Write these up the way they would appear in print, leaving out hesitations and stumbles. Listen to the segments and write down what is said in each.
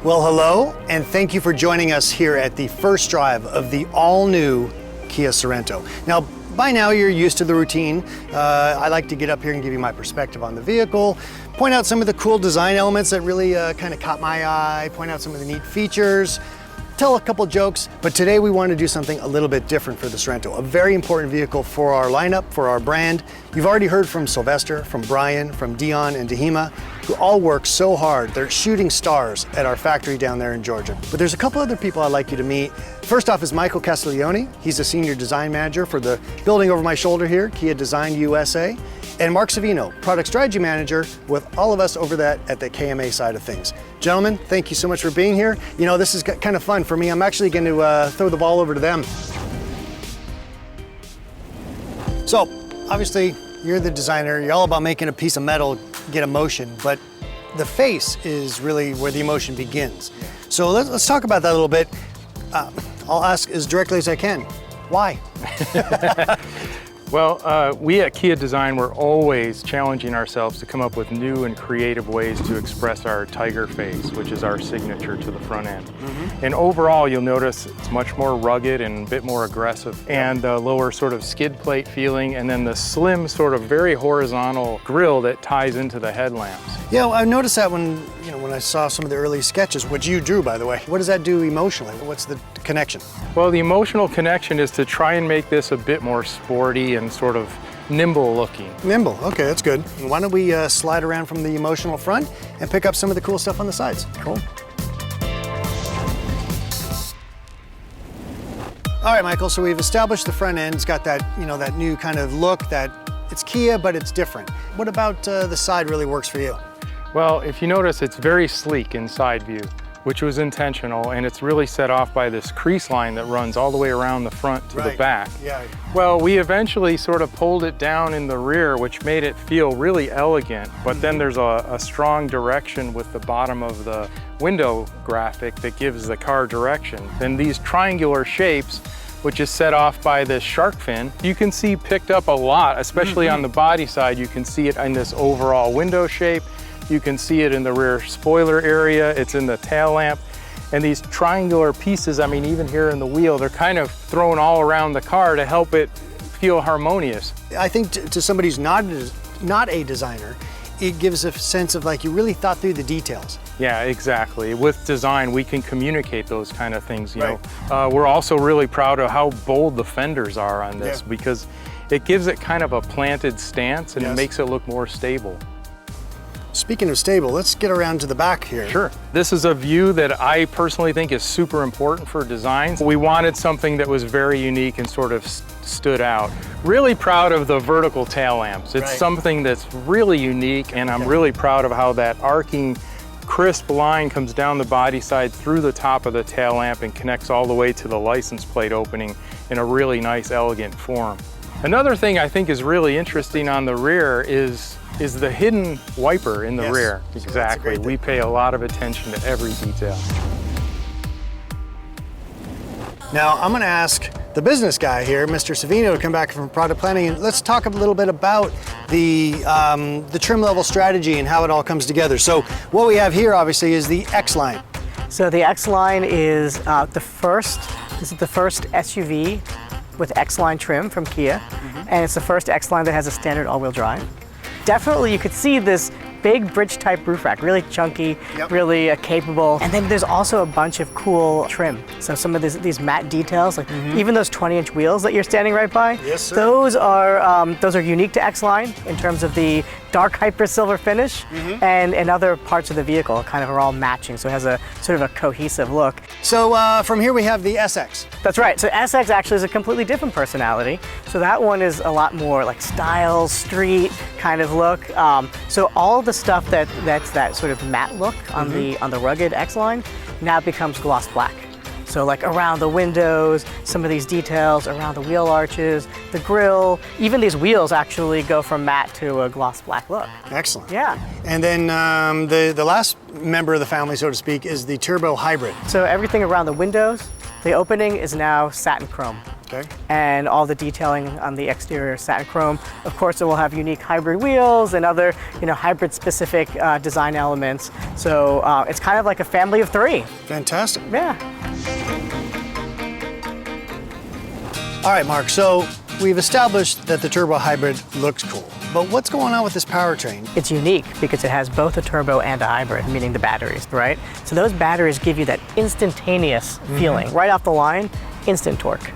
Well, hello, and thank you for joining us here at the first drive of the all-new Kia Sorento. Now, by now you're used to the routine. I like to get up here and give you my perspective on the vehicle, point out some of the cool design elements that really kind of caught my eye, point out some of the neat features, tell a couple jokes, but today we want to do something a little bit different for the Sorento, a very important vehicle for our lineup, for our brand. You've already heard from Sylvester, from Brian, from Dion, and Dahima, who all work so hard. They're shooting stars at our factory down there in Georgia. But there's a couple other people I'd like you to meet. First off is Michael Castiglione. He's the Senior Design Manager for the building over my shoulder here, Kia Design USA. And Mark Savino, Product Strategy Manager with all of us over at the KMA side of things. Gentlemen, thank you so much for being here. You know, this is kind of fun for me. I'm actually going to throw the ball over to them. So, obviously, you're the designer. You're all about making a piece of metal get emotion, but the face is really where the emotion begins. So let's talk about that a little bit. I'll ask as directly as I can. Why? Well, we at Kia Design, we're always challenging ourselves to come up with new and creative ways to express our tiger face, which is our signature to the front end. And overall, you'll notice it's much more rugged and a bit more aggressive, and the lower sort of skid plate feeling, and then the slim sort of very horizontal grille that ties into the headlamps. Yeah, well, I noticed that when I saw some of the early sketches, which you drew, by the way. What does that do emotionally? What's the connection? Well, the emotional connection is to try and make this a bit more sporty and sort of nimble looking. Nimble, okay, that's good. Why don't we slide around from the emotional front and pick up some of the cool stuff on the sides? Cool. All right, Michael, so we've established the front end. It's got that, that new kind of look that it's Kia, but it's different. What about the side really works for you? Well, if you notice, it's very sleek in side view, which was intentional, and it's really set off by this crease line that runs all the way around the front to the back. Yeah. Well, we eventually sort of pulled it down in the rear, which made it feel really elegant, but then there's a strong direction with the bottom of the window graphic that gives the car direction. And these triangular shapes, which is set off by this shark fin, you can see picked up a lot, especially on the body side. You can see it in this overall window shape. You can see it in the rear spoiler area. It's in the tail lamp. And these triangular pieces, I mean, even here in the wheel, they're kind of thrown all around the car to help it feel harmonious. I think to somebody who's not a designer, it gives a sense of like you really thought through the details. Yeah, exactly. With design, we can communicate those kind of things. You know, we're also really proud of how bold the fenders are on this because it gives it kind of a planted stance and it makes it look more stable. Speaking of stable, let's get around to the back here. Sure. This is a view that I personally think is super important for design. We wanted something that was very unique and sort of stood out. Really proud of the vertical tail lamps. It's something that's really unique, and I'm really proud of how that arcing, crisp line comes down the body side through the top of the tail lamp and connects all the way to the license plate opening in a really nice, elegant form. Another thing I think is really interesting on the rear is the hidden wiper in the rear. Exactly. We pay a lot of attention to every detail. Now, I'm going to ask the business guy here, Mr. Savino, to come back from product planning, and let's talk a little bit about the trim level strategy and how it all comes together. So what we have here, obviously, is the X-Line. So the X-Line is the first SUV with X-Line trim from Kia, and it's the first X-Line that has a standard all-wheel drive. Definitely you could see this big bridge type roof rack, really chunky, really capable. And then there's also a bunch of cool trim. So some of these matte details, like even those 20-inch wheels that you're standing right by, those are unique to X-Line in terms of the dark hyper silver finish, and other parts of the vehicle kind of are all matching. So it has a sort of a cohesive look. So from here we have the SX. That's right. So SX actually is a completely different personality. So that one is a lot more like style, street kind of look. So all the stuff that's that sort of matte look on the rugged X-Line now becomes gloss black. So like around the windows, some of these details around the wheel arches, the grille, even these wheels actually go from matte to a gloss black look. Excellent. Yeah. And then the last member of the family, so to speak, is the turbo hybrid. So everything around the windows, the opening is now satin chrome. Okay. And all the detailing on the exterior satin chrome. Of course, it will have unique hybrid wheels and other, hybrid-specific design elements. So it's kind of like a family of three. Fantastic. Yeah. All right, Mark, so we've established that the turbo hybrid looks cool, but what's going on with this powertrain? It's unique because it has both a turbo and a hybrid, meaning the batteries, right? So those batteries give you that instantaneous feeling. Right off the line, instant torque.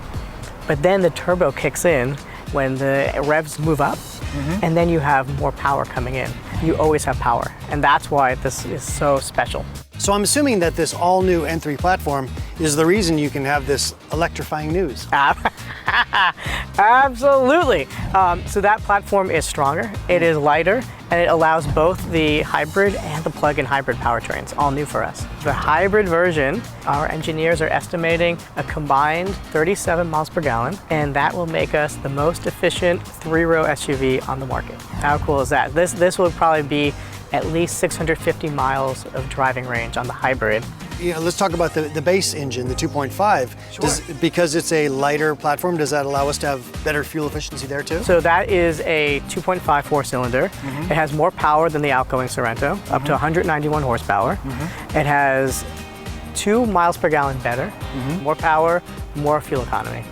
But then the turbo kicks in when the revs move up, and then you have more power coming in. You always have power, and that's why this is so special. So I'm assuming that this all-new N3 platform is the reason you can have this electrifying news. Absolutely. So that platform is stronger, it is lighter, and it allows both the hybrid and the plug-in hybrid powertrains, all new for us. The hybrid version, our engineers are estimating a combined 37 miles per gallon, and that will make us the most efficient three-row SUV on the market. How cool is that? This will probably be at least 650 miles of driving range on the hybrid. Let's talk about the base engine, the 2.5. Sure. Because it's a lighter platform, does that allow us to have better fuel efficiency there too? So that is a 2.5 four-cylinder. It has more power than the outgoing Sorento, up to 191 horsepower. It has 2 miles per gallon better, more power, more fuel economy.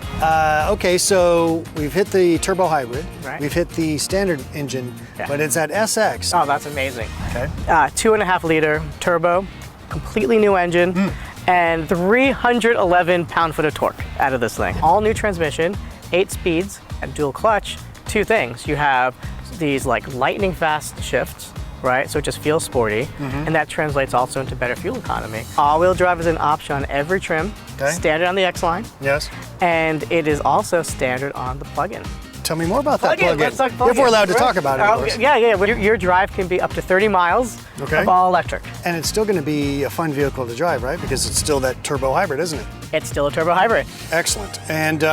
Okay, so we've hit the turbo hybrid, Right. we've hit the standard engine, Yeah. but it's at SX. Oh, that's amazing. Okay. 2.5 liter turbo, completely new engine, and 311 pound-foot of torque out of this thing. All new transmission, 8 speeds, and dual clutch. 2 things. You have these like lightning fast shifts, right? So it just feels sporty, and that translates also into better fuel economy. All-wheel drive is an option on every trim, Okay. standard on the X-Line, Yes. and it is also standard on the plug-in. Tell me more about that Plug-in, plug-in. let's talk plug-in. If we're allowed to Right. talk about it, of course. Yeah. Your drive can be up to 30 miles Okay. of all electric. And it's still going to be a fun vehicle to drive, right? Because it's still that turbo hybrid, isn't it? It's still a turbo hybrid. Excellent. And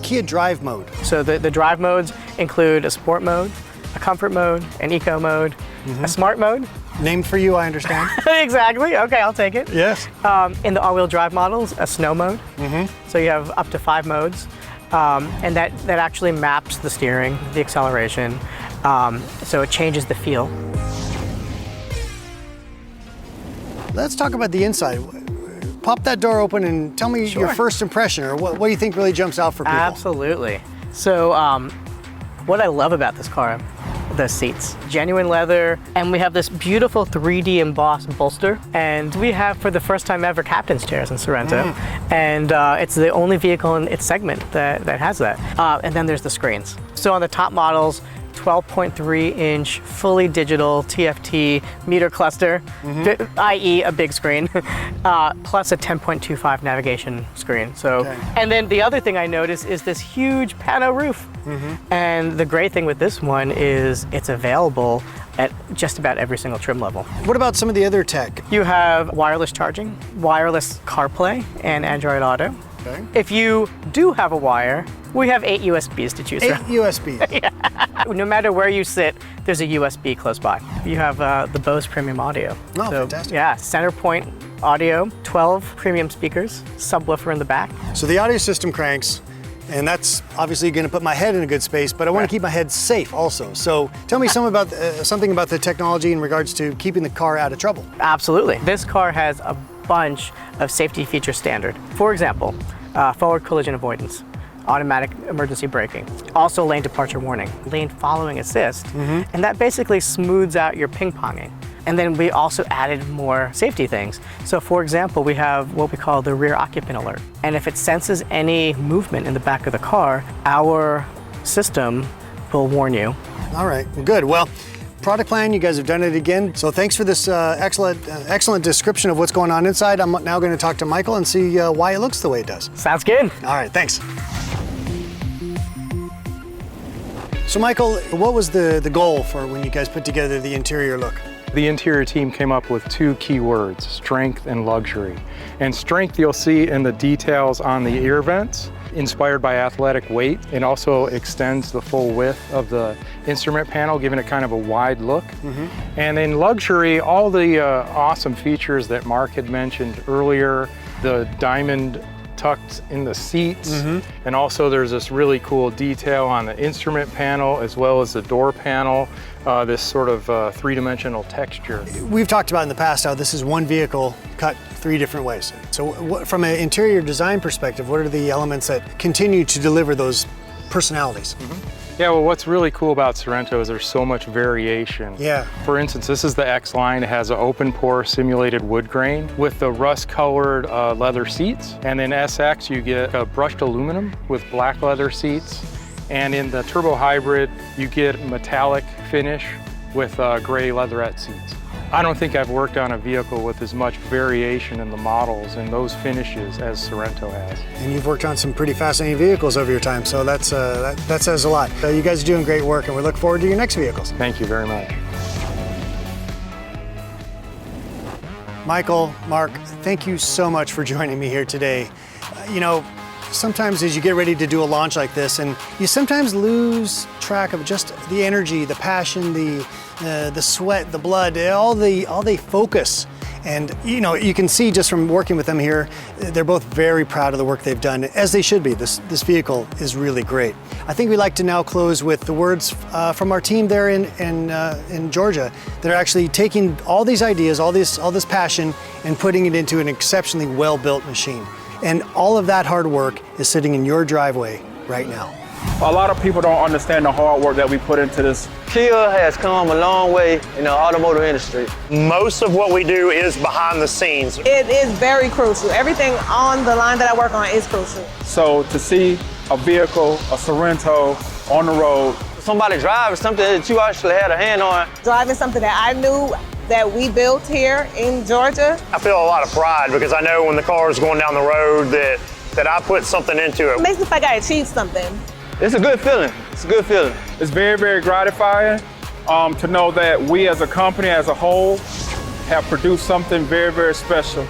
Kia Drive mode. So the drive modes include a sport mode, a comfort mode, an eco mode, a smart mode. Named for you, I understand. Exactly. Okay, I'll take it. Yes. In the all-wheel drive models, a snow mode. So you have up to 5 modes, and that actually maps the steering, the acceleration, so it changes the feel. Let's talk about the inside. Pop that door open and tell me your Sure. first impression, or what do you think really jumps out for people? Absolutely. So what I love about this car, the seats, genuine leather, and we have this beautiful 3D embossed bolster, and we have for the first time ever captain's chairs in Sorento, and it's the only vehicle in its segment that has that. And then there's the screens. So on the top models, 12.3-inch fully digital TFT meter cluster, i.e. a big screen, plus a 10.25 navigation screen. So, Okay. And then the other thing I noticed is this huge pano roof. And the great thing with this one is it's available at just about every single trim level. What about some of the other tech? You have wireless charging, wireless CarPlay, and Android Auto. Okay. If you do have a wire, we have 8 USBs to choose 8 from. USBs. No matter where you sit, there's a USB close by. You have the Bose Premium Audio. Oh, fantastic. Yeah, center point audio, 12 premium speakers, subwoofer in the back. So the audio system cranks, and that's obviously going to put my head in a good space, but I want to keep my head safe also. So tell me something about the technology in regards to keeping the car out of trouble. Absolutely. This car has a bunch of safety features standard. For example, forward collision avoidance, automatic emergency braking, also lane departure warning, lane following assist, and that basically smooths out your ping-ponging. And then we also added more safety things. So for example, we have what we call the rear occupant alert. And if it senses any movement in the back of the car, our system will warn you. All right, well, good. Well, product plan, you guys have done it again. So thanks for this excellent description of what's going on inside. I'm now going to talk to Michael and see why it looks the way it does. Sounds good. All right, thanks. So Michael, what was the goal for when you guys put together the interior look? The interior team came up with 2 key words, strength and luxury. And strength you'll see in the details on the ear vents, inspired by athletic weight. It also extends the full width of the instrument panel, giving it kind of a wide look. And in luxury, all the awesome features that Mark had mentioned earlier, the diamond tucked in the seats. And also there's this really cool detail on the instrument panel as well as the door panel, this sort of three-dimensional texture. We've talked about in the past how this is one vehicle cut 3 different ways. So from an interior design perspective, what are the elements that continue to deliver those personalities? Yeah, well, what's really cool about Sorento is there's so much variation. Yeah. For instance, this is the X line. It has an open pore simulated wood grain with the rust-colored leather seats. And in SX, you get a brushed aluminum with black leather seats. And in the turbo hybrid, you get metallic finish with gray leatherette seats. I don't think I've worked on a vehicle with as much variation in the models and those finishes as Sorento has. And you've worked on some pretty fascinating vehicles over your time, so that says a lot. You guys are doing great work, and we look forward to your next vehicles. Thank you very much. Michael, Mark, thank you so much for joining me here today. You know, sometimes as you get ready to do a launch like this, and you sometimes lose track of just the energy, the passion, the sweat, the blood, all the focus. And you know, you can see just from working with them here, they're both very proud of the work they've done, as they should be. This vehicle is really great. I think we'd like to now close with the words from our team there in Georgia that are actually taking all these ideas, all this passion, and putting it into an exceptionally well-built machine. And all of that hard work is sitting in your driveway right now. A lot of people don't understand the hard work that we put into this. Kia has come a long way in the automotive industry. Most of what we do is behind the scenes. It is very crucial. Everything on the line that I work on is crucial. So to see a vehicle, a Sorento, on the road. Somebody driving something that you actually had a hand on. Driving something that I knew that we built here in Georgia. I feel a lot of pride because I know when the car is going down the road that I put something into It it. makes me feel like I achieved something. It's a good feeling. It's a good feeling. It's very, very gratifying to know that we as a company as a whole have produced something very, very special